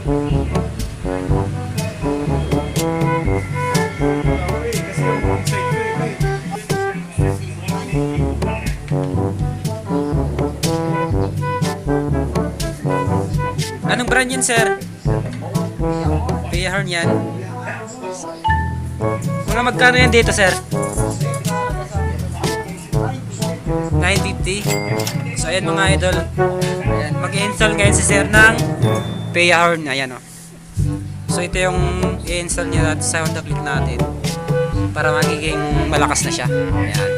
Anong brand yan, sir? Pia Horn yan. Mga magkano yan dito, sir? 950. So ayan mga idol. Ayan, mag-i-install ngayon si sir ng Pia Horn. Ayan o. So ito yung i-install niya sa Honda Click natin para magiging malakas na siya. Ayan.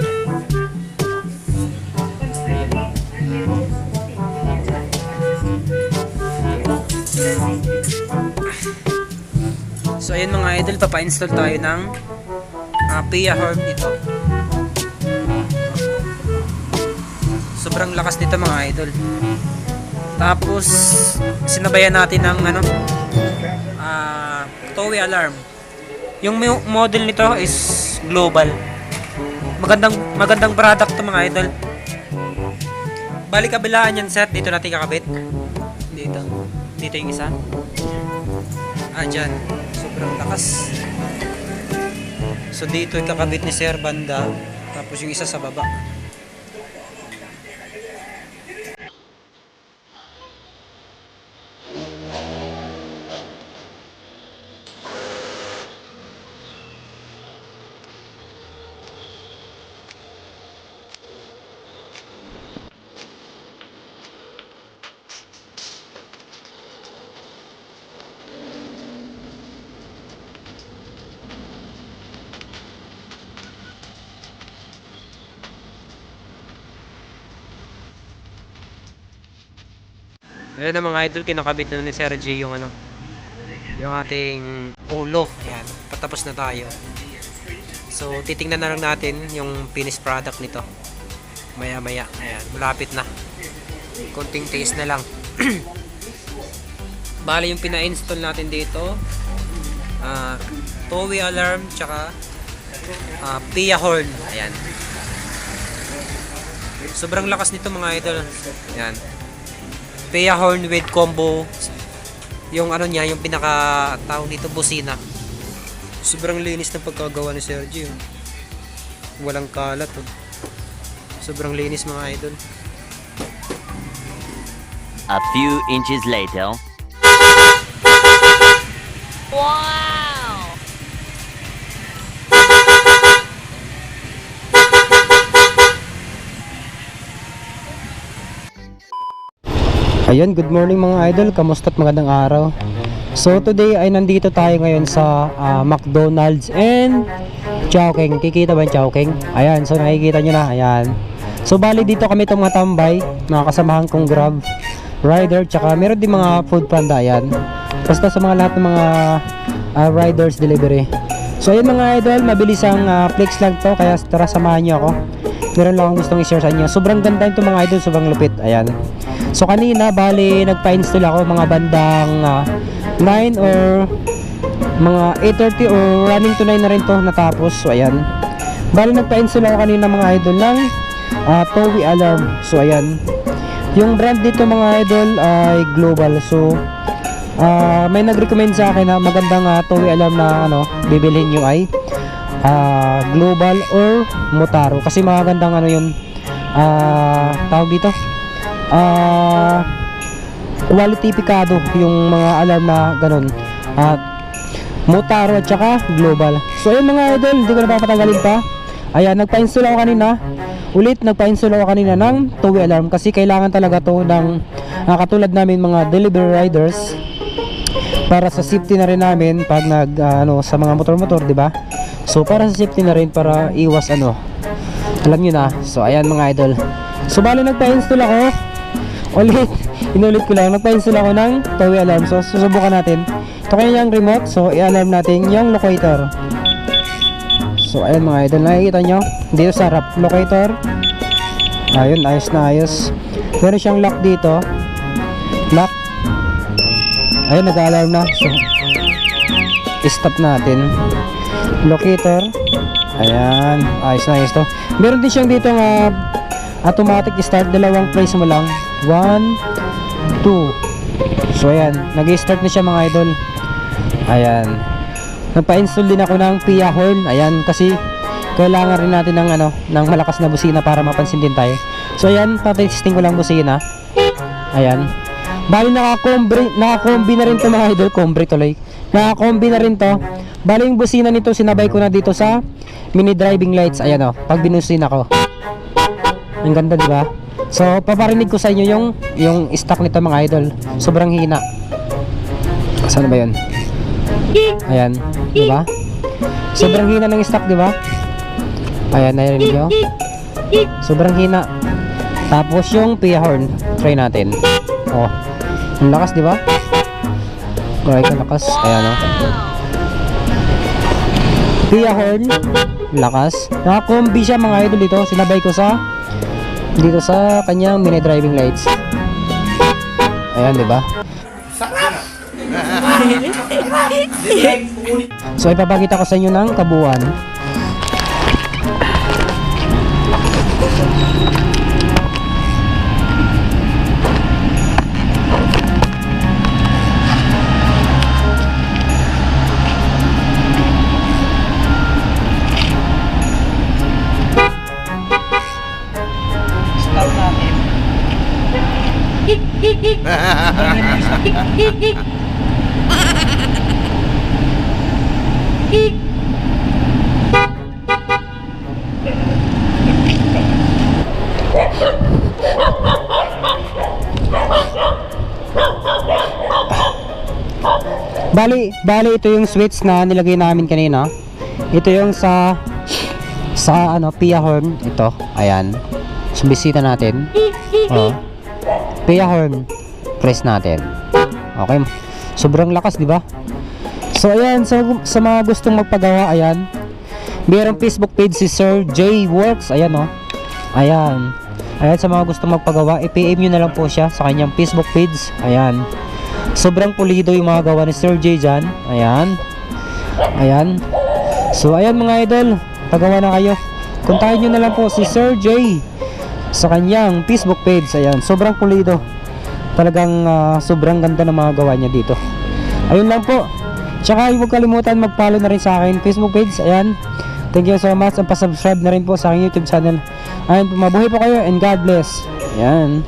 So ayun mga idol, papa-install tayo ng Pia Horn dito. Sobrang lakas nito mga idol. Tapos sinabayan natin ng towie alarm. Yung model nito is global. Magandang product to mga idol. Bali kabilaan yan sir, dito natin kakabit. Dito yung isa. Dyan. Sobrang lakas. So dito yung kakabit ni sir banda. Tapos yung isa sa baba. Ayan na mga idol, kinakabit na ni Sir G yung yung ating ulo. Ayan, patapos na tayo. So titingnan na lang natin yung finished product nito maya maya. Ayan, malapit na, konting taste na lang. Bali yung pina-install natin dito towie alarm tsaka Pia Horn. Ayan, sobrang lakas nito mga idol. Ayan, Pia Horn with combo. Yung niya, yung pinaka tawag dito, busina. Sobrang linis ng pagkagawa ni Sergio. Walang kalat. Sobrang linis mga idol. A few inches later. Wow! Ayun, good morning mga idol. Kamusta't magandang araw. So today ay nandito tayo ngayon sa McDonald's and Chowking. Kikita ba yung Chowking? Ayan, so nakikita nyo na. Ayan. So bali dito kami tumatambay. Mga kasamahan kong Grab rider. Tsaka meron din mga food panda. Ayan. Basta sa mga lahat ng mga riders delivery. So ayun mga idol, mabilis ang flex lang to. Kaya tara samahan nyo ako. Meron lang akong gustong i-share sa inyo. Sobrang ganda ito mga idol. Sobrang lupit. Ayan. So kanina bali nagpa-install ako mga bandang 9 or mga 8:30 or running to 9 na rin to natapos. So ayan, bali nagpa-install ako kanina mga idol ng towie alarm. So ayan, yung brand dito mga idol ay global. So may nag-recommend sa akin na magandang towie alarm na bibilhin nyo ay global or Motaro, kasi magandang yun tawag dito, quality pikado yung mga alarm na ganun, Motaro at saka global. So ayun mga idol, hindi ko na papatagalin pa. Ayan, nagpa-install ako kanina ng towie alarm kasi kailangan talaga to ng katulad namin mga delivery riders, para sa safety na rin namin pag sa mga motor-motor, di ba? So para sa safety na rin, para iwas alam niyo na. So ayan mga idol, so bali nagpa-install ako inulit ko lang, nagpa-install ako ng towie alarm. So susubukan natin. Ito kaya yung remote, so i-alarm natin yung locator. So ayan mga idol, nakikita nyo dito sa harap, locator. Ayun, ayos na ayos. Meron siyang lock dito, lock. Ayun, nag-alarm na. So stop natin, locator. Ayan, ayos na ayos to. Meron din siyang dito automatic start, dalawang press mo lang, 1, 2. So So ayan, nag-start na siya mga idol. Ayan. Nagpa-install din ako ng Pia horn. Ayan, kasi kailangan rin natin ng ng malakas na busina para mapansin din tayo. So ayan, patesting ko lang busina. Ayan. Bali naka-combi na rin to mga idol, combi tuloy. Naka-combi na rin to. Bali yung busina nito sinabay ko na dito sa mini driving lights. Ayan pag binusin ako. Ang ganda, di ba? So paparinig ko sa inyo yung stock nito mga idol. Sobrang hina. Saan ba 'yon? Ayan, di ba? Sobrang hina ng stock, di ba? Ayan, narinig nyo? Sobrang hina. Tapos yung Pia horn, try natin. Oh, ang lakas, di ba? Right, ang lakas. Ayan, Pia horn, lakas. Naka-combi siya mga idol dito. Sinabay ko dito sa kanyang mini driving lights. Ayan, di ba? So ipapakita ko sa inyo ng kabuuan. Stop natin. Bali ito yung switch na nilagay namin kanina. Ito yung sa Pia horn ito. Ayan. Sumbisita natin. Oh. Pia horn. Press natin. Okay. Sobrang lakas, di ba? So ayan, sa mga gustong magpagawa, ayan. Mayroong Facebook page si Sir J Works. Ayan Ayan. Ayan, sa mga gustong magpagawa, i-PM nyo na lang po siya sa kanyang Facebook page. Ayan. Sobrang pulido yung mga gawa ni Sir J dyan. Ayan. Ayan. So ayan mga idol, pagawa na kayo. Kontakin nyo na lang po si Sir J sa kanyang Facebook page. Ayan. Sobrang pulido. Talagang sobrang ganda ng mga gawa niya dito. Ayun lang po. Tsaka huwag kalimutan mag-follow na rin sa akin Facebook page. Ayan. Thank you so much. At pa-subscribe na rin po sa aking YouTube channel. Ayan, mabuhay po kayo and God bless. Ayan.